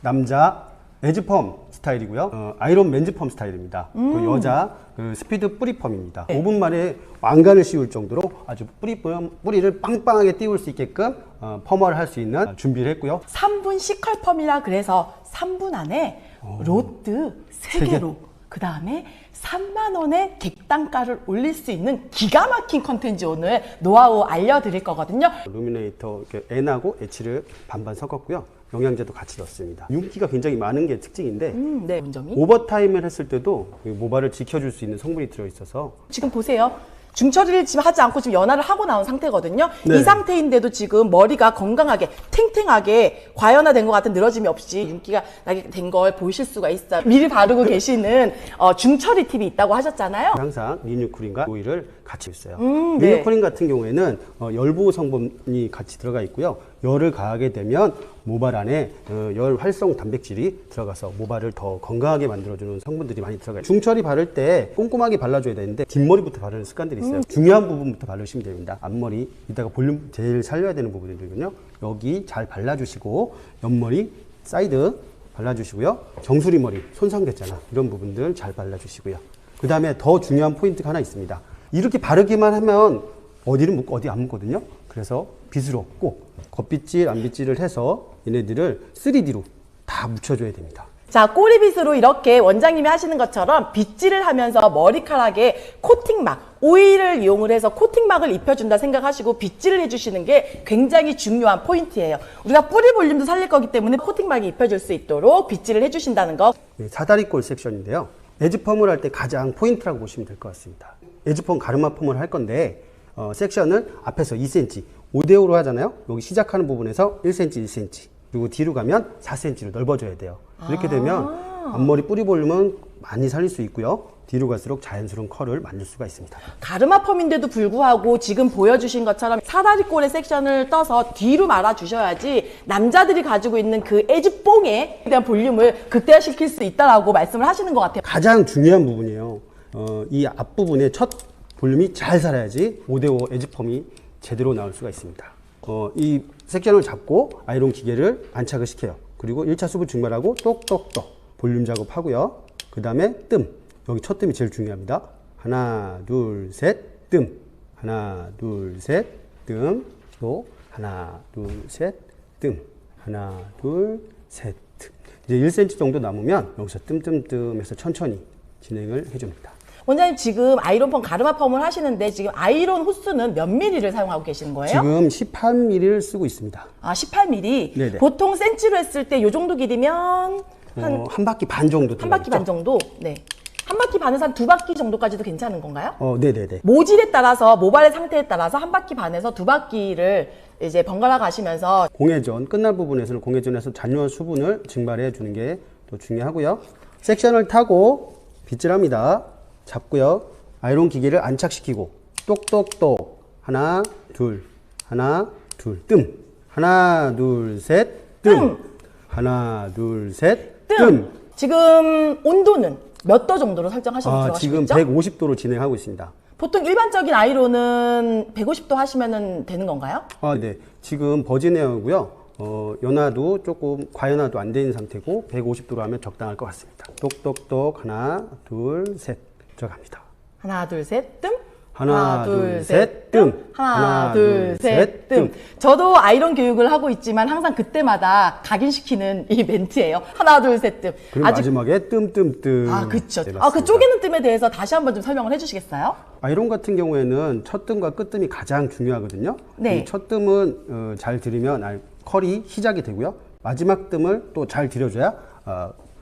남자 에즈펌 스타일이고요. 아이론 맨즈펌 스타일입니다. 그 여자 스피드 뿌리펌입니다. 5분 만에 왕관을 씌울 정도로 아주 뿌리를 빵빵하게 띄울 수 있게끔 펌을 할 수 있는 준비를 했고요. 3분 시컬펌이라 그래서 3분 안에 로드 3개로 그 다음에 3만 원의 객단가를 올릴 수 있는 기가 막힌 컨텐츠 오늘 노하우 알려드릴 거거든요. 루미네이터 N하고 H를 반반 섞었고요. 영양제도 같이 넣었습니다. 윤기가 굉장히 많은 게 특징인데 네, 문점이. 오버타임을 했을 때도 모발을 지켜줄 수 있는 성분이 들어있어서 지금 보세요. 중처리를 지금 하지 않고 지금 연화를 하고 나온 상태거든요. 네. 이 상태인데도 지금 머리가 건강하게 탱탱하게 과연화된 것 같은 늘어짐이 없이 윤기가 나게 된 걸 보실 수가 있어요. 미리 바르고 계시는 중처리 팁이 있다고 하셨잖아요. 항상 리뉴크린과 오일을 같이 있어요. 네. 리뉴크린 같은 경우에는 열보호 성분이 같이 들어가 있고요. 열을 가하게 되면 모발 안에 열 활성 단백질이 들어가서 모발을 더 건강하게 만들어주는 성분들이 많이 들어가요. 중처리 바를 때 꼼꼼하게 발라줘야 되는데 뒷머리부터 바르는 습관들이 있어요. 중요한 부분부터 바르시면 됩니다. 앞머리, 이따가 볼륨 제일 살려야 되는 부분이거든요. 여기 잘 발라주시고 옆머리, 사이드 발라주시고요. 정수리 머리, 손상됐잖아. 이런 부분들 잘 발라주시고요. 그 다음에 더 중요한 포인트가 하나 있습니다. 이렇게 바르기만 하면 어디는 묻고 어디 안 묻거든요. 그래서 빗으로 꼭 겉빗질, 안빗질을 해서 얘네들을 3D로 다 묻혀줘야 됩니다. 자, 꼬리빗으로 이렇게 원장님이 하시는 것처럼 빗질을 하면서 머리카락에 코팅막, 오일을 이용을 해서 코팅막을 입혀준다 생각하시고 빗질을 해주시는 게 굉장히 중요한 포인트예요. 우리가 뿌리 볼륨도 살릴 거기 때문에 코팅막이 입혀줄 수 있도록 빗질을 해주신다는 거. 사다리꼴 섹션인데요. 에즈펌을 할 때 가장 포인트라고 보시면 될 것 같습니다. 에즈펌 가르마 펌을 할 건데 섹션을 앞에서 2cm, 5대5로 하잖아요. 여기 시작하는 부분에서 1cm, 1cm 그리고 뒤로 가면 4cm로 넓어져야 돼요. 이렇게 되면 앞머리 뿌리 볼륨은 많이 살릴 수 있고요. 뒤로 갈수록 자연스러운 컬을 만들 수가 있습니다. 가르마 펌인데도 불구하고 지금 보여주신 것처럼 사다리꼴의 섹션을 떠서 뒤로 말아주셔야지 남자들이 가지고 있는 그 에즈뽕에 대한 볼륨을 극대화시킬 수 있다라고 말씀을 하시는 것 같아요. 가장 중요한 부분이에요. 이 앞부분에 첫 볼륨이 잘 살아야지 5대5 에즈펌이 제대로 나올 수가 있습니다. 이 섹션을 잡고 아이론 기계를 안착을 시켜요. 그리고 1차 수분 증발하고 똑똑똑 볼륨 작업하고요. 그 다음에 뜸. 여기 첫 뜸이 제일 중요합니다. 하나, 둘, 셋, 뜸. 하나, 둘, 셋, 뜸. 또 하나, 둘, 셋, 뜸. 하나, 둘, 셋, 뜸. 이제 1cm 정도 남으면 여기서 뜸뜸뜸해서 천천히 진행을 해줍니다. 원장님 지금 아이론 펌, 가르마 펌을 하시는데 지금 아이론 호수는 몇 미리를 사용하고 계시는 거예요? 지금 18mm를 쓰고 있습니다. 아, 18mm? 네네. 보통 센치로 했을 때 이 정도 길이면 한 바퀴 반 정도 한 바퀴 반 정도? 네. 한 바퀴 반에서 한 2바퀴 정도까지도 괜찮은 건가요? 네네네. 모질에 따라서, 모발의 상태에 따라서 한 바퀴 반에서 2바퀴를 이제 번갈아 가시면서 공회전, 끝날 부분에서는 공회전에서 잔여 수분을 증발해 주는 게 또 중요하고요. 섹션을 타고 빗질합니다. 잡고요. 아이론 기계를 안착시키고 똑똑똑 하나, 둘, 하나, 둘, 뜸. 하나, 둘, 셋, 뜸. 하나, 둘, 셋, 뜸. 지금 온도는 몇 도 정도로 설정하셔서 들어가시고 지금 있죠? 150도로 진행하고 있습니다. 보통 일반적인 아이론은 150도 하시면 되는 건가요? 네. 지금 버진에어고요. 연화도 조금 과연화도 안 된 상태고 150도로 하면 적당할 것 같습니다. 똑똑똑 하나, 둘, 셋 들어갑니다. 하나, 둘, 셋, 뜸. 하나, 둘, 셋, 뜸. 하나, 둘, 셋, 뜸. 저도 아이론 교육을 하고 있지만 항상 그때마다 각인시키는 이 멘트예요. 하나, 둘, 셋, 뜸. 그리고 마지막에 뜸뜸뜸. 아, 그쵸. 네, 그 쪼개는 뜸에 대해서 다시 한번 좀 설명을 해주시겠어요? 아이론 같은 경우에는 첫 뜸과 끝 뜸이 가장 중요하거든요. 네. 이 첫 뜸은 잘 들이면 컬이 시작이 되고요. 마지막 뜸을 또 잘 들여줘야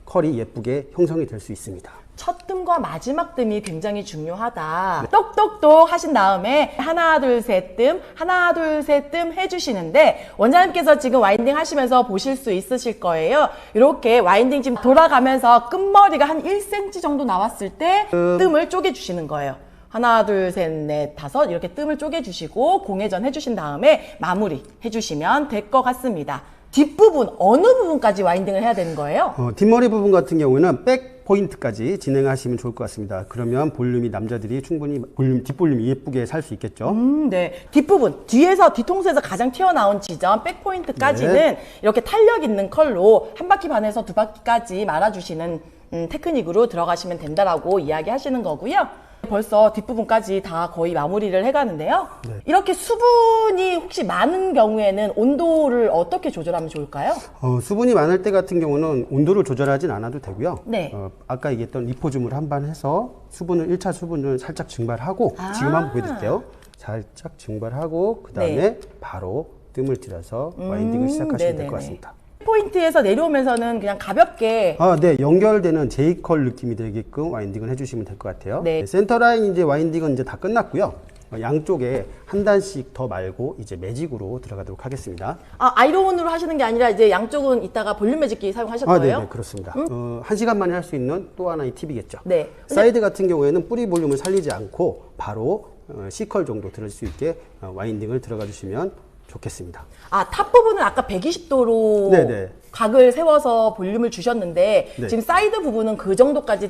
컬이 예쁘게 형성이 될 수 있습니다. 첫 뜸과 마지막 뜸이 굉장히 중요하다. 똑똑똑 하신 다음에 하나, 둘, 셋 뜸, 하나, 둘, 셋 뜸 해주시는데 원장님께서 지금 와인딩 하시면서 보실 수 있으실 거예요. 이렇게 와인딩 지금 돌아가면서 끝머리가 한 1cm 정도 나왔을 때 뜸을 쪼개주시는 거예요. 하나, 둘, 셋, 넷, 다섯 이렇게 뜸을 쪼개주시고 공회전 해주신 다음에 마무리 해주시면 될 것 같습니다. 뒷부분 어느 부분까지 와인딩을 해야 되는 거예요? 뒷머리 부분 같은 경우는 백 포인트까지 진행하시면 좋을 것 같습니다. 그러면 볼륨이 남자들이 충분히 뒷볼륨이 예쁘게 살 수 있겠죠. 네. 뒷부분, 뒤에서, 뒤통수에서 가장 튀어나온 지점, 백포인트까지는 네. 이렇게 탄력 있는 컬로 한 바퀴 반에서 두 바퀴까지 말아주시는 테크닉으로 들어가시면 된다라고 이야기하시는 거고요. 벌써 뒷부분까지 다 거의 마무리를 해가는데요. 네. 이렇게 수분이 혹시 많은 경우에는 온도를 어떻게 조절하면 좋을까요? 수분이 많을 때 같은 경우는 온도를 조절하진 않아도 되고요. 네. 아까 얘기했던 리포즘을 한 번 해서 수분을 1차 수분을 살짝 증발하고 지금 한번 보여드릴게요. 살짝 증발하고 그 다음에 네. 바로 뜸을 들여서 와인딩을 시작하시면 될 것 같습니다. 포인트에서 내려오면서는 그냥 가볍게 네. 연결되는 J컬 느낌이 되게끔 와인딩을 해주시면 될 것 같아요. 네. 센터라인 이제 와인딩은 이제 다 끝났고요. 양쪽에 한 단씩 더 말고 이제 매직으로 들어가도록 하겠습니다. 아이론으로 하시는 게 아니라 이제 양쪽은 이따가 볼륨 매직기 사용하실 거예요? 네, 그렇습니다. 1시간 만에 할 수 있는 또 하나의 팁이겠죠. 네. 사이드 같은 경우에는 뿌리 볼륨을 살리지 않고 바로 C컬 정도 들을 수 있게 와인딩을 들어가 주시면 좋겠습니다. 탑 부분은 아까 120도로 네네. 각을 세워서 볼륨을 주셨는데 네. 지금 사이드 부분은 그 정도까지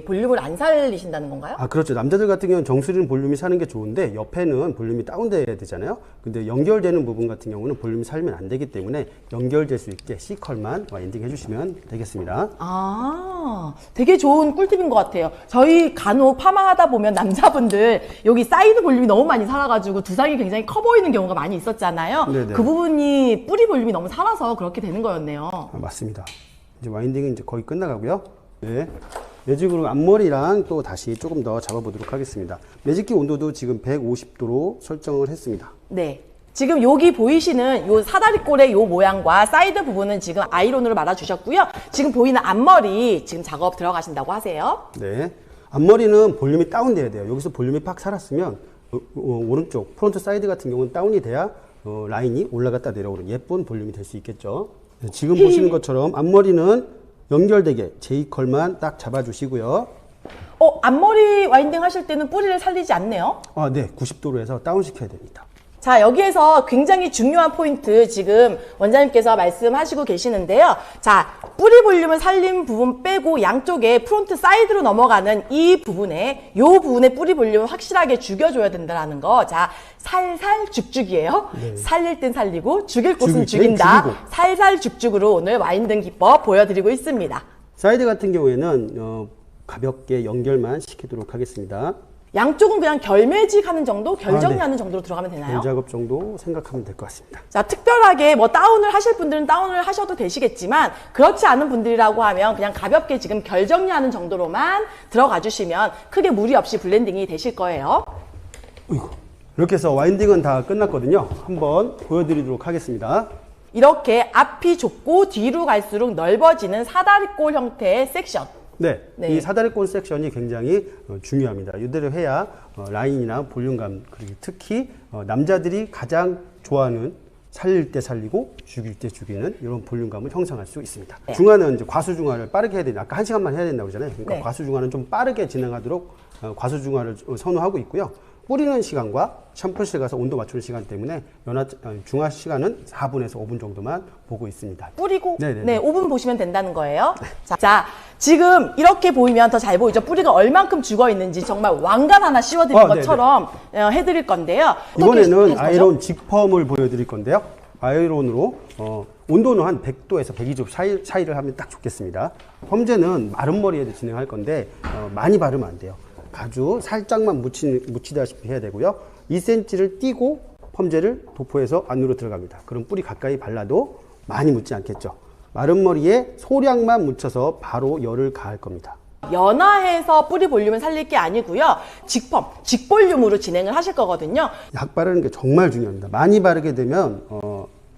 볼륨을 안 살리신다는 건가요? 그렇죠. 남자들 같은 경우는 정수리는 볼륨이 사는 게 좋은데 옆에는 볼륨이 다운돼야 되잖아요. 근데 연결되는 부분 같은 경우는 볼륨이 살면 안 되기 때문에 연결될 수 있게 C컬만 와인딩 해주시면 되겠습니다. 되게 좋은 꿀팁인 것 같아요. 저희 간혹 파마 하다 보면 남자분들 여기 사이드 볼륨이 너무 많이 살아가지고 두상이 굉장히 커 보이는 경우가 많이 있었잖아요. 네네. 그 부분이 뿌리 볼륨이 너무 살아서 그렇게 되는 거였네요. 맞습니다. 이제 와인딩은 이제 거의 끝나가고요. 네. 매직으로 앞머리랑 또 다시 조금 더 잡아보도록 하겠습니다. 매직기 온도도 지금 150도로 설정을 했습니다. 네. 지금 여기 보이시는 요 사다리꼴의 요 모양과 사이드 부분은 지금 아이론으로 말아주셨고요. 지금 보이는 앞머리 지금 작업 들어가신다고 하세요. 네. 앞머리는 볼륨이 다운돼야 돼요. 여기서 볼륨이 팍 살았으면 오른쪽 프론트 사이드 같은 경우는 다운이 돼야 라인이 올라갔다 내려오는 예쁜 볼륨이 될 수 있겠죠. 네, 지금 보시는 것처럼 앞머리는 연결되게 J컬만 딱 잡아주시고요. 앞머리 와인딩 하실 때는 뿌리를 살리지 않네요. 네. 90도로 해서 다운시켜야 됩니다. 자, 여기에서 굉장히 중요한 포인트 지금 원장님께서 말씀하시고 계시는데요. 자, 뿌리 볼륨을 살린 부분 빼고 양쪽에 프론트 사이드로 넘어가는 이 부분에 요 부분에 뿌리 볼륨을 확실하게 죽여줘야 된다는 거. 자, 살살 죽죽이에요. 네. 살릴 땐 살리고 죽일 곳은 죽이고. 죽인다. 살살 죽죽으로 오늘 와인딩 기법 보여드리고 있습니다. 사이드 같은 경우에는 가볍게 연결만 시키도록 하겠습니다. 양쪽은 그냥 결매직 하는 정도, 결정리하는 정도로 들어가면 되나요? 별 작업 정도 생각하면 될 것 같습니다. 자, 특별하게 뭐 다운을 하실 분들은 다운을 하셔도 되시겠지만 그렇지 않은 분들이라고 하면 그냥 가볍게 지금 결정리하는 정도로만 들어가 주시면 크게 무리 없이 블렌딩이 되실 거예요. 이렇게 해서 와인딩은 다 끝났거든요. 한번 보여드리도록 하겠습니다. 이렇게 앞이 좁고 뒤로 갈수록 넓어지는 사다리꼴 형태의 섹션. 네, 네. 이 사다리꼴 섹션이 굉장히 중요합니다. 이대로 해야 라인이나 볼륨감, 그리고 특히 남자들이 가장 좋아하는 살릴 때 살리고 죽일 때 죽이는 이런 볼륨감을 형성할 수 있습니다. 네. 중화는 이제 과수중화를 빠르게 해야 되는데 아까 1시간만 해야 된다고 그러잖아요. 그러니까 네. 과수중화는 좀 빠르게 진행하도록 과수중화를 선호하고 있고요. 뿌리는 시간과 샴푸실 가서 온도 맞추는 시간 때문에 중화 시간은 4분에서 5분 정도만 보고 있습니다. 뿌리고 네네네. 네, 5분 보시면 된다는 거예요. 자, 지금 이렇게 보이면 더 잘 보이죠? 뿌리가 얼만큼 죽어 있는지 정말 왕관 하나 씌워드린 것처럼 해드릴 건데요. 이번에는 아이론 직펌을 보여드릴 건데요. 아이론으로 온도는 한 100도에서 120도 사이를 하면 딱 좋겠습니다. 펌제는 마른 머리에도 진행할 건데 많이 바르면 안 돼요. 아주 살짝만 묻히다시피 해야 되고요. 2cm를 띄고 펌제를 도포해서 안으로 들어갑니다. 그럼 뿌리 가까이 발라도 많이 묻지 않겠죠. 마른 머리에 소량만 묻혀서 바로 열을 가할 겁니다. 연화해서 뿌리 볼륨을 살릴 게 아니고요. 직펌, 직볼륨으로 진행을 하실 거거든요. 약 바르는 게 정말 중요합니다. 많이 바르게 되면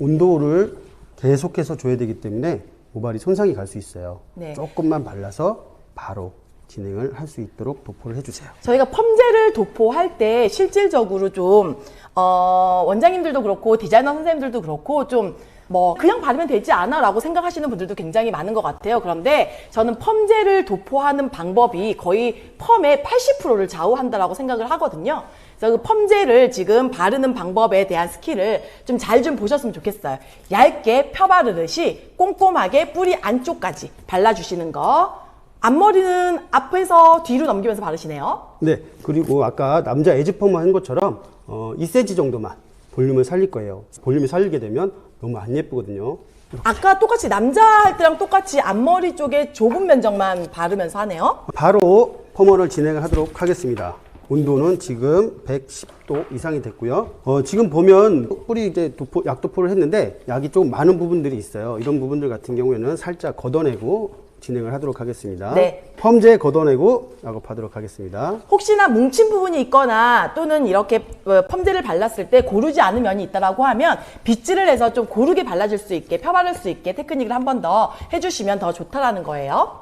온도를 계속해서 줘야 되기 때문에 모발이 손상이 갈 수 있어요. 네. 조금만 발라서 바로 진행을 할 수 있도록 도포를 해주세요. 저희가 펌제를 도포할 때 실질적으로 좀 원장님들도 그렇고 디자이너 선생님들도 그렇고 좀 뭐 그냥 바르면 되지 않아 라고 생각하시는 분들도 굉장히 많은 것 같아요. 그런데 저는 펌제를 도포하는 방법이 거의 펌의 80%를 좌우한다라고 생각을 하거든요. 그래서 그 펌제를 지금 바르는 방법에 대한 스킬을 좀 잘 좀 보셨으면 좋겠어요. 얇게 펴바르듯이 꼼꼼하게 뿌리 안쪽까지 발라주시는 거. 앞머리는 앞에서 뒤로 넘기면서 바르시네요. 네, 그리고 아까 남자 에즈펌을 한 것처럼 2cm 정도만 볼륨을 살릴 거예요. 볼륨을 살리게 되면 너무 안 예쁘거든요. 아까 똑같이 남자 할 때랑 똑같이 앞머리 쪽에 좁은 면적만 바르면서 하네요. 바로 펌을 진행을 하도록 하겠습니다. 온도는 지금 110도 이상이 됐고요. 지금 보면 뿌리 이제 약 도포를 했는데 약이 좀 많은 부분들이 있어요. 이런 부분들 같은 경우에는 살짝 걷어내고 진행을 하도록 하겠습니다. 네. 펌제 걷어내고 작업하도록 하겠습니다. 혹시나 뭉친 부분이 있거나 또는 이렇게 펌제를 발랐을 때 고르지 않은 면이 있다라고 하면 빗질을 해서 좀 고르게 발라줄 수 있게 펴바를 수 있게 테크닉을 한 번 더 해주시면 더 좋다라는 거예요.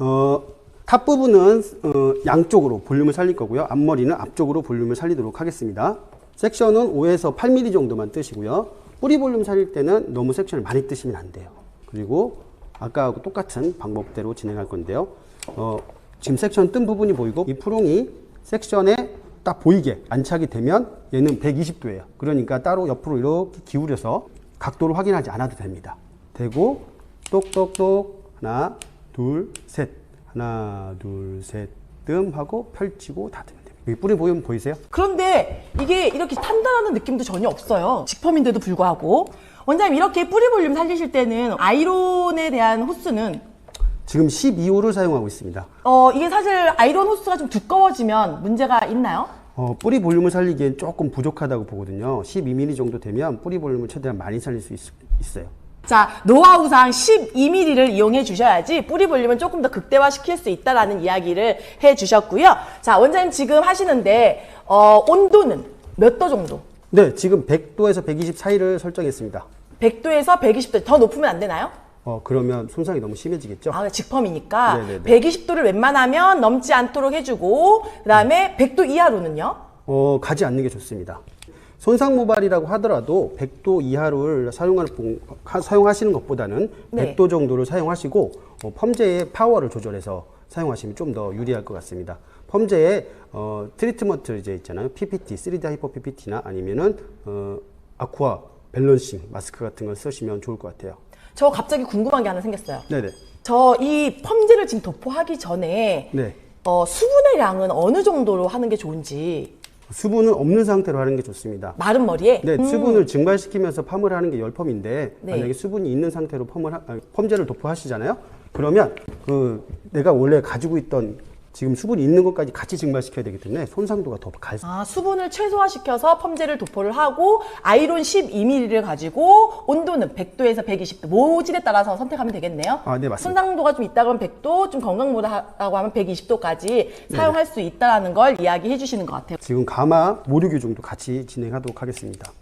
탑 부분은 양쪽으로 볼륨을 살릴 거고요. 앞머리는 앞쪽으로 볼륨을 살리도록 하겠습니다. 섹션은 5에서 8mm 정도만 뜨시고요. 뿌리 볼륨 살릴 때는 너무 섹션을 많이 뜨시면 안 돼요. 그리고 아까하고 똑같은 방법대로 진행할 건데요. 지금 섹션 뜬 부분이 보이고 이 푸롱이 섹션에 딱 보이게 안착이 되면 얘는 120도예요. 그러니까 따로 옆으로 이렇게 기울여서 각도를 확인하지 않아도 됩니다. 되고 똑똑똑 하나 둘 셋 하나 둘 셋 뜸 하고 펼치고 닫으면 됩니다. 여기 뿌리 보이면 보이세요? 그런데 이게 이렇게 탄다라는 느낌도 전혀 없어요. 직펌인데도 불구하고. 원장님 이렇게 뿌리 볼륨 살리실 때는 아이론에 대한 호스는 지금 12호를 사용하고 있습니다. 이게 사실 아이론 호스가 좀 두꺼워지면 문제가 있나요? 뿌리 볼륨을 살리기엔 조금 부족하다고 보거든요. 12mm 정도 되면 뿌리 볼륨을 최대한 많이 살릴 수 있어요. 자, 노하우상 12mm를 이용해 주셔야지 뿌리 볼륨은 조금 더 극대화시킬 수 있다라는 이야기를 해 주셨고요. 자, 원장님 지금 하시는데 온도는 몇 도 정도? 네, 지금 100도에서 120 사이를 설정했습니다. 100도에서 120도 더 높으면 안 되나요? 그러면 손상이 너무 심해지겠죠? 아, 직펌이니까 네네네. 120도를 웬만하면 넘지 않도록 해주고 그 다음에 100도 이하로는요? 가지 않는 게 좋습니다. 손상 모발이라고 하더라도 100도 이하를 사용하시는 것보다는 네. 100도 정도를 사용하시고 펌제의 파워를 조절해서 사용하시면 좀 더 유리할 것 같습니다. 펌제의 트리트먼트 이제 있잖아요. PPT, 3D 하이퍼 PPT나 아니면은 아쿠아 밸런싱 마스크 같은 걸 쓰시면 좋을 것 같아요. 저 갑자기 궁금한 게 하나 생겼어요. 네네. 저 이 펌제를 지금 도포하기 전에 네. 수분의 양은 어느 정도로 하는 게 좋은지. 수분은 없는 상태로 하는 게 좋습니다. 마른 머리에? 네, 수분을 증발시키면서 펌을 하는 게 열펌인데 네. 만약에 수분이 있는 상태로 펌제를 도포하시잖아요. 그러면 내가 원래 가지고 있던 지금 수분이 있는 것까지 같이 증발시켜야 되기 때문에 손상도가 더 갈 수. 수분을 최소화시켜서 펌제를 도포를 하고 아이론 12mm를 가지고 온도는 100도에서 120도 모질에 따라서 선택하면 되겠네요. 네, 맞습니다. 손상도가 좀 있다 그러면 100도, 좀 건강보다라고 하면 120도까지 사용할 수 있다는 걸 이야기해 주시는 것 같아요. 지금 가마 모류 교정도 같이 진행하도록 하겠습니다.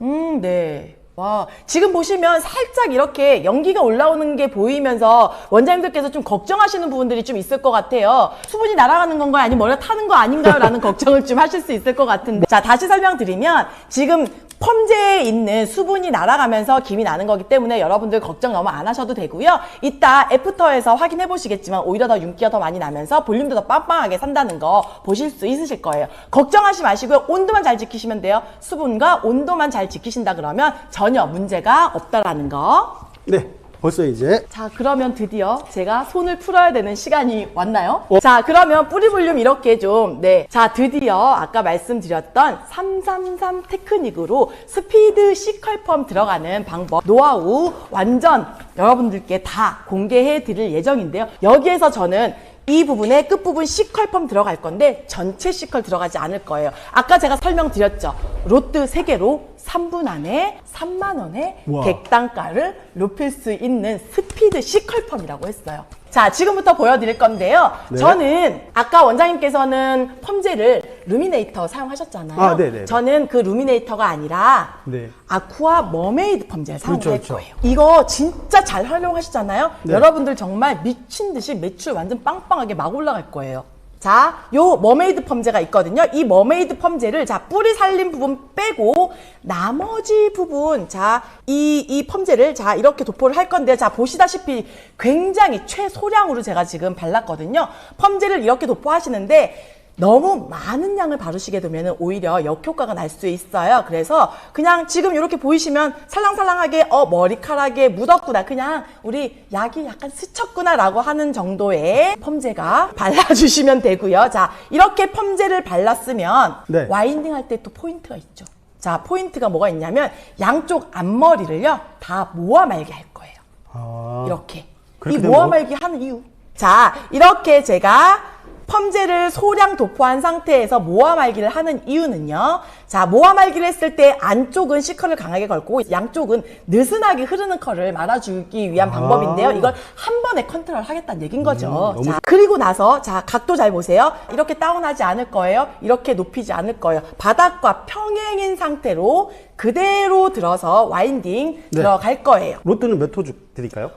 네. 와, 지금 보시면 살짝 이렇게 연기가 올라오는 게 보이면서 원장님들께서 좀 걱정하시는 부분들이 좀 있을 것 같아요. 수분이 날아가는 건가요? 아니면 머리가 타는 거 아닌가요? 라는 걱정을 좀 하실 수 있을 것 같은데. 자, 다시 설명드리면 지금 펌제에 있는 수분이 날아가면서 김이 나는 거기 때문에 여러분들 걱정 너무 안 하셔도 되고요. 이따 애프터에서 확인해 보시겠지만 오히려 더 윤기가 더 많이 나면서 볼륨도 더 빵빵하게 산다는 거 보실 수 있으실 거예요. 걱정하지 마시고요. 온도만 잘 지키시면 돼요. 수분과 온도만 잘 지키신다 그러면 전혀 문제가 없다라는 거. 네, 벌써 이제 자, 그러면 드디어 제가 손을 풀어야 되는 시간이 왔나요? 자, 그러면 뿌리 볼륨 이렇게 좀, 네. 자, 드디어 아까 말씀드렸던 333 테크닉으로 스피드 C컬펌 들어가는 방법, 노하우 완전 여러분들께 다 공개해 드릴 예정인데요. 여기에서 저는 이 부분에 끝부분 C컬펌 들어갈 건데 전체 C컬 들어가지 않을 거예요. 아까 제가 설명드렸죠. 로트 3개로 3분 안에 3만 원의 우와. 객단가를 높일 수 있는 스피드 C컬펌이라고 했어요. 자, 지금부터 보여드릴 건데요. 네. 저는 아까 원장님께서는 펌제를 루미네이터 사용하셨잖아요. 네네. 저는 그 루미네이터가 아니라 네. 아쿠아 머메이드 펌제를 사용할 그렇죠. 거예요. 이거 진짜 잘 활용하시잖아요. 네. 여러분들 정말 미친 듯이 매출 완전 빵빵하게 막 올라갈 거예요. 자, 요 머메이드 펌제가 있거든요. 이 머메이드 펌제를 자, 뿌리 살린 부분 빼고 나머지 부분 자, 이 펌제를 자, 이렇게 도포를 할 건데 자, 보시다시피 굉장히 최소량으로 제가 지금 발랐거든요. 펌제를 이렇게 도포하시는데 너무 많은 양을 바르시게 되면 오히려 역효과가 날 수 있어요. 그래서 그냥 지금 이렇게 보이시면 살랑살랑하게 머리카락에 묻었구나. 그냥 우리 약이 약간 스쳤구나 라고 하는 정도의 펌제가 발라주시면 되고요. 자, 이렇게 펌제를 발랐으면 네. 와인딩 할 때 또 포인트가 있죠. 자, 포인트가 뭐가 있냐면 양쪽 앞머리를요. 다 모아 말게 할 거예요. 아, 이렇게. 이 그렇게 되면 모아 말기 하는 이유. 자, 이렇게 제가 펌제를 소량 도포한 상태에서 모아 말기를 하는 이유는요. 자, 모아 말기를 했을 때 안쪽은 C컬을 강하게 걸고 양쪽은 느슨하게 흐르는 컬을 말아주기 위한 방법인데요. 이걸 한 번에 컨트롤 하겠다는 얘기인 거죠. 너무 자, 그리고 나서 자, 각도 잘 보세요. 이렇게 다운하지 않을 거예요. 이렇게 높이지 않을 거예요. 바닥과 평행인 상태로 그대로 들어서 와인딩 들어갈 거예요. 로또는 몇 호 드릴까요?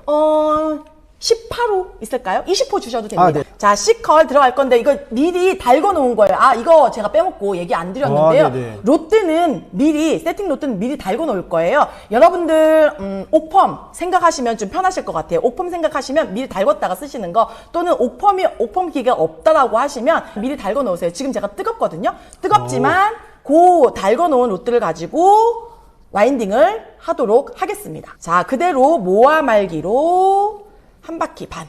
18호 있을까요? 20호 주셔도 됩니다. 아, 네. 자, C컬 들어갈 건데 이거 미리 달궈 놓은 거예요. 아, 이거 제가 빼먹고 얘기 안 드렸는데요. 아, 네네. 롯데는 미리, 세팅 롯데는 미리 달궈 놓을 거예요. 여러분들, 옥펌 생각하시면 좀 편하실 것 같아요. 옥펌 생각하시면 미리 달궜다가 쓰시는 거 또는 옥펌 기계가 없다라고 하시면 미리 달궈 놓으세요. 지금 제가 뜨겁거든요. 뜨겁지만 그 달궈 놓은 롯데를 가지고 와인딩을 하도록 하겠습니다. 자, 그대로 모아 말기로 한 바퀴 반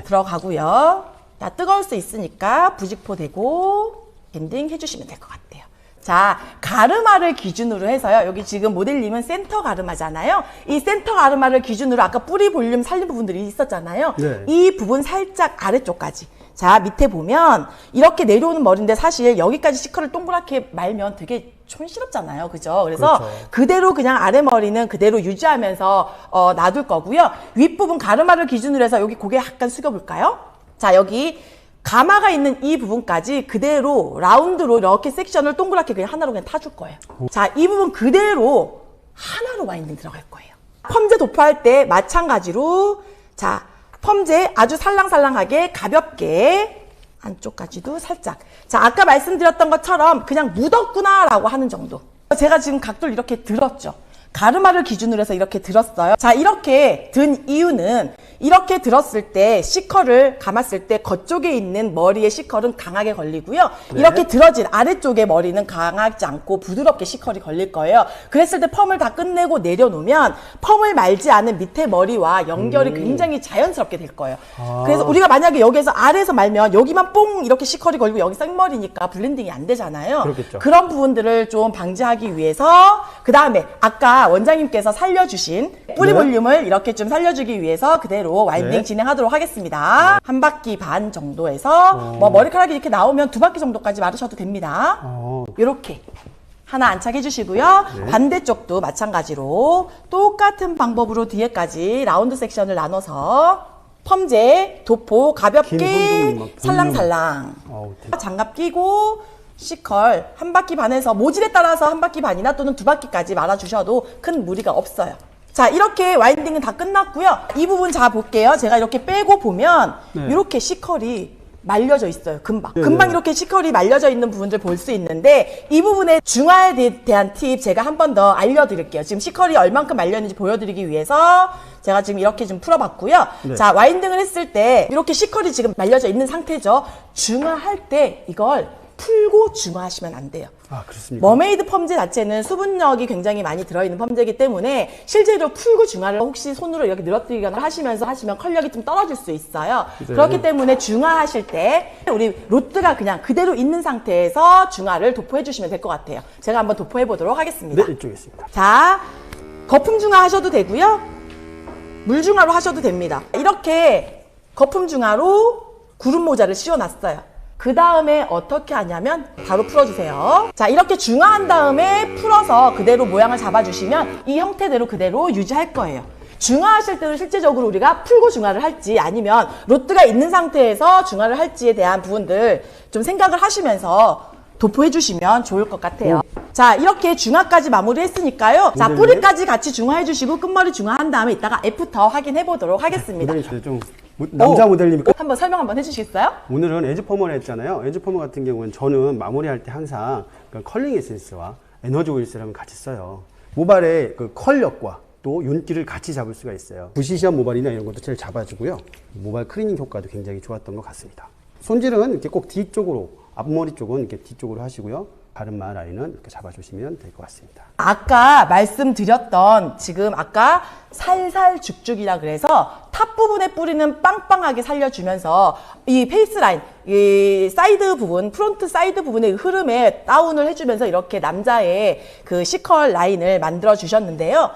들어가고요. 자, 뜨거울 수 있으니까 부직포 대고 밴딩 해주시면 될 것 같아요. 자, 가르마를 기준으로 해서요. 여기 지금 모델님은 센터 가르마잖아요. 이 센터 가르마를 기준으로 아까 뿌리 볼륨 살린 부분들이 있었잖아요. 네. 이 부분 살짝 아래쪽까지. 자, 밑에 보면 이렇게 내려오는 머리인데 사실 여기까지 C컬을 동그랗게 말면 되게 촌스럽잖아요. 그죠? 그래서 그렇죠. 그대로 그냥 아래 머리는 그대로 유지하면서 놔둘 거고요. 윗부분 가르마를 기준으로 해서 여기 고개 약간 숙여볼까요? 자, 여기 가마가 있는 이 부분까지 그대로 라운드로 이렇게 섹션을 동그랗게 그냥 하나로 그냥 타줄 거예요. 자, 이 부분 그대로 하나로 와인딩 들어갈 거예요. 펌제 도포할 때 마찬가지로 자, 펌제 아주 살랑살랑하게 가볍게 안쪽까지도 살짝. 자, 아까 말씀드렸던 것처럼 그냥 묻었구나 라고 하는 정도. 제가 지금 각도를 이렇게 들었죠. 가르마를 기준으로 해서 이렇게 들었어요. 자, 이렇게 든 이유는 이렇게 들었을 때 C컬을 감았을 때 겉쪽에 있는 머리의 C컬은 강하게 걸리고요. 네. 이렇게 들어진 아래쪽의 머리는 강하지 않고 부드럽게 C컬이 걸릴 거예요. 그랬을 때 펌을 다 끝내고 내려놓으면 펌을 말지 않은 밑에 머리와 연결이 굉장히 자연스럽게 될 거예요. 그래서 우리가 만약에 여기에서 아래에서 말면 여기만 뽕 이렇게 C컬이 걸리고 여기 생머리니까 블렌딩이 안 되잖아요. 그렇겠죠. 그런 부분들을 좀 방지하기 위해서 그 다음에 아까 원장님께서 살려주신 뿌리 볼륨을 이렇게 좀 살려주기 위해서 그대로 와인딩 진행하도록 하겠습니다. 한 바퀴 반 정도에서 뭐 머리카락이 이렇게 나오면 2바퀴 정도까지 마르셔도 됩니다. 이렇게 하나 안착해 주시고요. 반대쪽도 마찬가지로 똑같은 방법으로 뒤에까지 라운드 섹션을 나눠서 펌제, 도포 가볍게 살랑살랑 장갑 끼고 C컬 한 바퀴 반에서 모질에 따라서 한 바퀴 반이나 또는 2바퀴까지 말아주셔도 큰 무리가 없어요. 자, 이렇게 와인딩은 다 끝났고요. 이 부분 자 볼게요. 제가 이렇게 빼고 보면 이렇게 C컬이 말려져 있어요. 금방. 금방 이렇게 C컬이 말려져 있는 부분들 볼 수 있는데 이 부분의 중화에 대한 팁 제가 한 번 더 알려드릴게요. 지금 C컬이 얼만큼 말렸는지 보여드리기 위해서 제가 지금 이렇게 좀 풀어봤고요. 자, 와인딩을 했을 때 이렇게 C컬이 지금 말려져 있는 상태죠. 중화할 때 이걸 풀고 중화하시면 안 돼요. 아, 그렇습니까? 머메이드 펌제 자체는 수분력이 굉장히 많이 들어있는 펌제이기 때문에 실제로 풀고 중화를 혹시 손으로 이렇게 늘어뜨리거나 하시면서 하시면 컬력이 좀 떨어질 수 있어요. 네. 그렇기 때문에 중화하실 때 우리 롯드가 그냥 그대로 있는 상태에서 중화를 도포해 주시면 될 것 같아요. 제가 한번 도포해 보도록 하겠습니다. 네, 이쪽에 있습니다. 자, 거품 중화 하셔도 되고요. 물 중화로 하셔도 됩니다. 이렇게 거품 중화로 구름 모자를 씌워놨어요. 그 다음에 어떻게 하냐면 바로 풀어주세요. 자, 이렇게 중화한 다음에 풀어서 그대로 모양을 잡아주시면 이 형태대로 그대로 유지할 거예요. 중화하실 때도 실제적으로 우리가 풀고 중화를 할지 아니면 롯드가 있는 상태에서 중화를 할지에 대한 부분들 좀 생각을 하시면서 도포해 주시면 좋을 것 같아요. 자, 이렇게 중화까지 마무리했으니까요. 자, 뿌리까지 같이 중화해 주시고 끝머리 중화한 다음에 이따가 애프터 확인해 보도록 하겠습니다. 좀 남자 모델님이 한번 설명 한번 해주시겠어요? 오늘은 에즈포머를 했잖아요. 에즈포머 같은 경우는 저는 마무리할 때 항상 컬링 에센스와 에너지 오일세럼을 같이 써요. 모발의 그 컬력과 또 윤기를 같이 잡을 수가 있어요. 부시시한 모발이나 이런 것도 제일 잡아주고요. 모발 클리닝 효과도 굉장히 좋았던 것 같습니다. 손질은 이렇게 꼭 뒤쪽으로, 앞머리 쪽은 이렇게 뒤쪽으로 하시고요. 가르마 라인은 이렇게 잡아주시면 될 것 같습니다. 아까 말씀드렸던 지금 아까 살살 죽죽이라 그래서 탑 부분에 뿌리는 빵빵하게 살려주면서 이 페이스 라인, 이 사이드 부분, 프론트 사이드 부분의 흐름에 다운을 해주면서 이렇게 남자의 그 C컬 라인을 만들어 주셨는데요.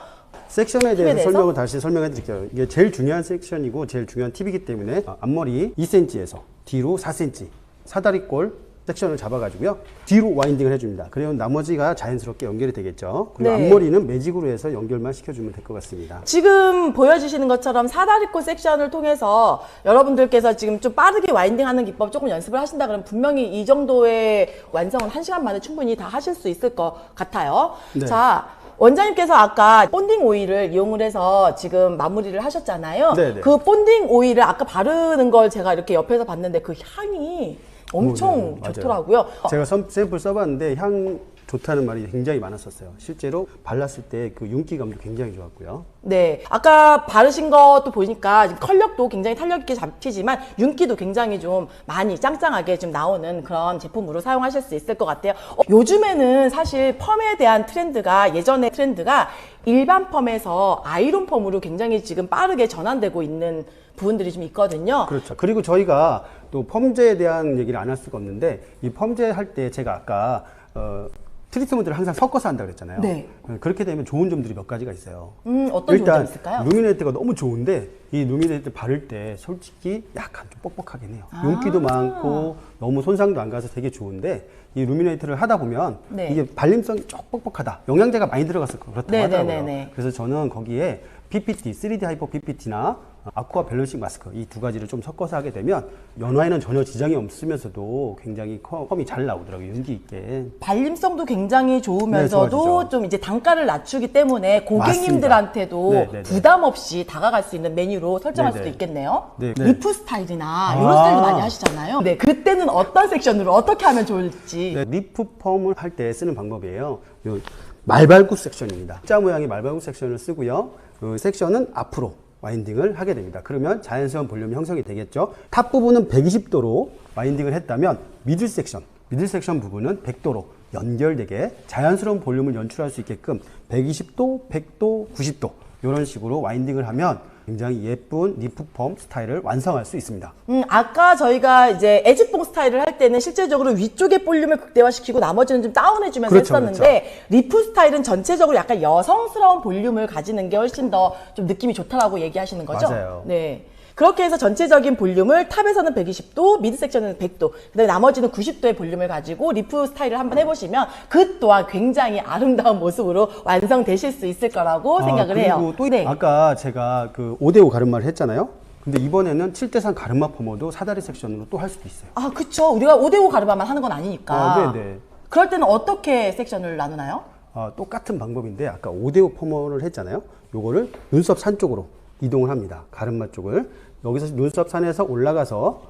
섹션에 대해서 설명을 다시 설명해 드릴게요. 이게 제일 중요한 섹션이고 제일 중요한 팁이기 때문에 앞머리 2cm에서 뒤로 4cm 사다리꼴 섹션을 잡아가지고요. 뒤로 와인딩을 해줍니다. 그러면 나머지가 자연스럽게 연결이 되겠죠. 그리고 네. 앞머리는 매직으로 해서 연결만 시켜주면 될 것 같습니다. 지금 보여주시는 것처럼 사다리꼴 섹션을 통해서 여러분들께서 지금 좀 빠르게 와인딩하는 기법 조금 연습을 하신다 그러면 분명히 이 정도의 완성은 1시간 만에 충분히 다 하실 수 있을 것 같아요. 네. 자, 원장님께서 아까 본딩 오일을 이용을 해서 지금 마무리를 하셨잖아요. 네네. 그 본딩 오일을 아까 바르는 걸 제가 이렇게 옆에서 봤는데 그 향이 엄청 네, 좋더라고요. 제가 샘플 써봤는데 향 좋다는 말이 굉장히 많았었어요. 실제로 발랐을 때 그 윤기감도 굉장히 좋았고요. 네. 아까 바르신 것도 보니까 지금 컬력도 굉장히 탄력 있게 잡히지만 윤기도 굉장히 좀 많이 짱짱하게 좀 나오는 그런 제품으로 사용하실 수 있을 것 같아요. 요즘에는 사실 펌에 대한 트렌드가 예전의 트렌드가 일반 펌에서 아이론 펌으로 굉장히 지금 빠르게 전환되고 있는 부분들이 좀 있거든요. 그렇죠. 그리고 저희가 또 펌제에 대한 얘기를 안 할 수가 없는데 이 펌제 할 때 제가 아까 트리트먼트를 항상 섞어서 한다고 그랬잖아요. 네. 그렇게 되면 좋은 점들이 몇 가지가 있어요. 어떤 일단 점이 있을까요? 루미네이트가 너무 좋은데 이 루미네이트 바를 때 솔직히 약간 좀 뻑뻑하긴 해요. 윤기도 많고 너무 손상도 안 가서 되게 좋은데 이 루미네이트를 하다 보면 네. 이게 발림성이 좀 뻑뻑하다. 영양제가 많이 들어가서 그렇다고 네, 하더라고요. 네, 네, 네. 그래서 저는 거기에 PPT, 3D 하이퍼 PPT나 아쿠아 밸런싱 마스크 이 두 가지를 좀 섞어서 하게 되면 연화에는 전혀 지장이 없으면서도 굉장히 펌이 잘 나오더라고요. 윤기 있게. 발림성도 굉장히 좋으면서도 네, 좋아지죠. 좀 이제 단가를 낮추기 때문에 고객님들한테도 맞습니다. 네, 네, 네. 부담 없이 다가갈 수 있는 메뉴로 설정할 네, 수도 네. 있겠네요. 네, 네. 리프 스타일이나 이런 스타일도 많이 하시잖아요. 네, 그때는 어떤 섹션으로 어떻게 하면 좋을지. 네, 리프 펌을 할 때 쓰는 방법이에요. 요 말발굽 섹션입니다. 자 모양의 말발굽 섹션을 쓰고요. 그 섹션은 앞으로 와인딩을 하게 됩니다. 그러면 자연스러운 볼륨이 형성이 되겠죠. 탑 부분은 120도로 와인딩을 했다면 미들 섹션 부분은 100도로 연결되게 자연스러운 볼륨을 연출할 수 있게끔 120도, 100도, 90도 이런 식으로 와인딩을 하면 굉장히 예쁜 리프 펌 스타일을 완성할 수 있습니다. 아까 저희가 이제 에즈뽕 스타일을 할 때는 실제적으로 위쪽의 볼륨을 극대화시키고 나머지는 좀 다운해주면서 그렇죠, 했었는데 리프 스타일은 전체적으로 약간 여성스러운 볼륨을 가지는 게 훨씬 더 좀 느낌이 좋다라고 얘기하시는 거죠? 맞아요. 네. 그렇게 해서 전체적인 볼륨을 탑에서는 120도, 미드 섹션은 100도, 그다음에 나머지는 90도의 볼륨을 가지고 리프 스타일을 한번 해보시면 그 또한 굉장히 아름다운 모습으로 완성되실 수 있을 거라고 생각을 해요. 그리고 또 네. 아까 제가 그 5대5 가르마를 했잖아요. 근데 이번에는 7대3 가르마 펌어도 사다리 섹션으로 또 할 수도 있어요. 아, 그쵸. 우리가 5대5 가르마만 하는 건 아니니까. 네네. 그럴 때는 어떻게 섹션을 나누나요? 똑같은 방법인데 아까 5대5 펌어를 했잖아요. 요거를 눈썹 산 쪽으로 이동을 합니다. 가르마 쪽을. 여기서 눈썹 산에서 올라가서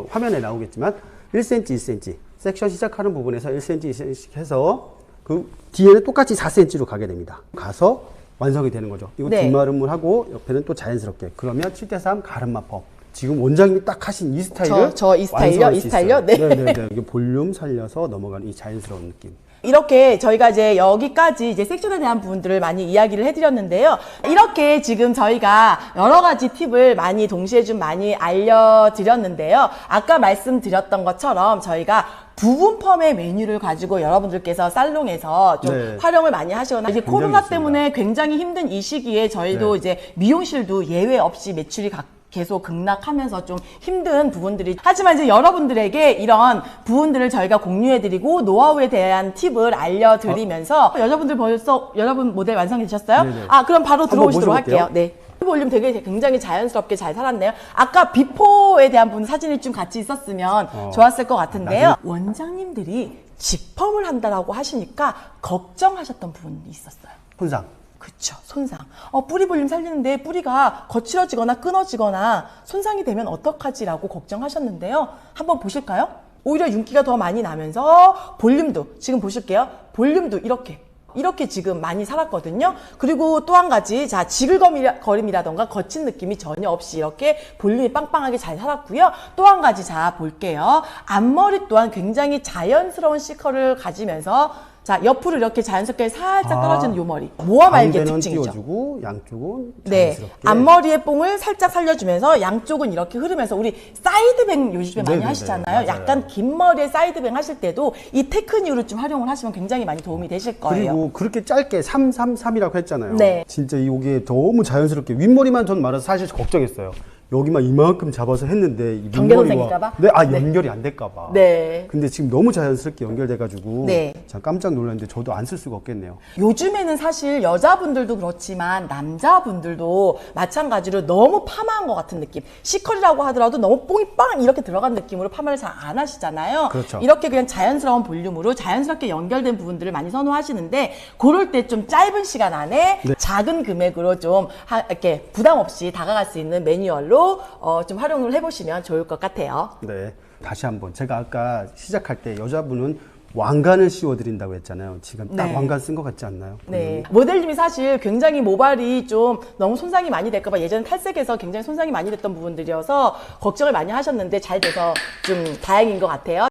화면에 나오겠지만 1cm, 1cm 섹션 시작하는 부분에서 1cm, 1cm씩 해서 그 뒤에는 똑같이 4cm로 가게 됩니다. 가서 완성이 되는 거죠. 이거 네. 뒷마름을 하고 옆에는 또 자연스럽게. 그러면 7대3 가르마 펌. 지금 원장님이 딱 하신 이 스타일을 저 이 스타일요? 완성할 이 수 스타일요? 있어요. 네. 네네네. 이게 볼륨 살려서 넘어가는 이 자연스러운 느낌. 이렇게 저희가 이제 여기까지 이제 섹션에 대한 부분들을 많이 이야기를 해드렸는데요. 이렇게 지금 저희가 여러 가지 팁을 많이 동시에 좀 많이 알려드렸는데요. 아까 말씀드렸던 것처럼 저희가 부분 펌의 메뉴를 가지고 여러분들께서 살롱에서 좀 네. 활용을 많이 하시거나 이제 굉장히 코로나 좋습니다. 때문에 굉장히 힘든 이 시기에 저희도 네. 이제 미용실도 예외 없이 매출이 계속 급락하면서 좀 힘든 부분들이 하지만 이제 여러분들에게 이런 부분들을 저희가 공유해드리고 노하우에 대한 팁을 알려드리면서 여러분들 벌써 여러분 모델 완성이 되셨어요? 네네. 그럼 바로 한번 들어오시도록 모셔볼게요. 할게요. 네. 볼륨 되게 굉장히 자연스럽게 잘 살았네요. 아까 비포에 대한 부분 사진이 좀 같이 있었으면 좋았을 것 같은데요. 원장님들이 직펌을 한다라고 하시니까 걱정하셨던 부분이 있었어요. 손상. 그쵸, 손상. 뿌리 볼륨 살리는데 뿌리가 거칠어지거나 끊어지거나 손상이 되면 어떡하지라고 걱정하셨는데요. 한번 보실까요? 오히려 윤기가 더 많이 나면서 볼륨도, 지금 보실게요. 볼륨도 이렇게 지금 많이 살았거든요. 그리고 또 한 가지, 자, 지글거림이라던가 거친 느낌이 전혀 없이 이렇게 볼륨이 빵빵하게 잘 살았고요. 또 한 가지, 자, 볼게요. 앞머리 또한 굉장히 자연스러운 C컬을 가지면서 자, 옆으로 이렇게 자연스럽게 살짝 떨어지는 요 머리. 모아 말개 가운데는 특징이죠. 띄워주고 양쪽은 네, 자연스럽게. 앞머리의 뽕을 살짝 살려주면서 양쪽은 이렇게 흐르면서 우리 사이드뱅 요즘에 많이 네네네, 하시잖아요. 맞아요. 약간 긴 머리에 사이드뱅 하실 때도 이 테크닉으로 좀 활용을 하시면 굉장히 많이 도움이 되실 거예요. 그리고 그렇게 짧게 333이라고 했잖아요. 네. 진짜 이게 너무 자연스럽게 윗머리만 전 말아서 사실 걱정했어요. 여기만 이만큼 잡아서 했는데 이 경계선생일까 봐? 네, 연결이 안 될까 봐. 네. 근데 지금 너무 자연스럽게 연결돼가지고 네. 참 깜짝 놀랐는데 저도 안 쓸 수가 없겠네요. 요즘에는 사실 여자분들도 그렇지만 남자분들도 마찬가지로 너무 파마한 것 같은 느낌. C컬이라고 하더라도 너무 뽕이 빵 이렇게 들어간 느낌으로 파마를 잘 안 하시잖아요. 그렇죠. 이렇게 그냥 자연스러운 볼륨으로 자연스럽게 연결된 부분들을 많이 선호하시는데 그럴 때 좀 짧은 시간 안에 네. 작은 금액으로 좀 이렇게 부담 없이 다가갈 수 있는 매뉴얼로 좀 활용을 해보시면 좋을 것 같아요. 네. 다시 한번 제가 아까 시작할 때 여자분은 왕관을 씌워드린다고 했잖아요. 지금 딱 네. 왕관 쓴 것 같지 않나요? 네. 모델님이 사실 굉장히 모발이 좀 너무 손상이 많이 될까봐 예전에 탈색해서 굉장히 손상이 많이 됐던 부분들이어서 걱정을 많이 하셨는데 잘 돼서 좀 다행인 것 같아요.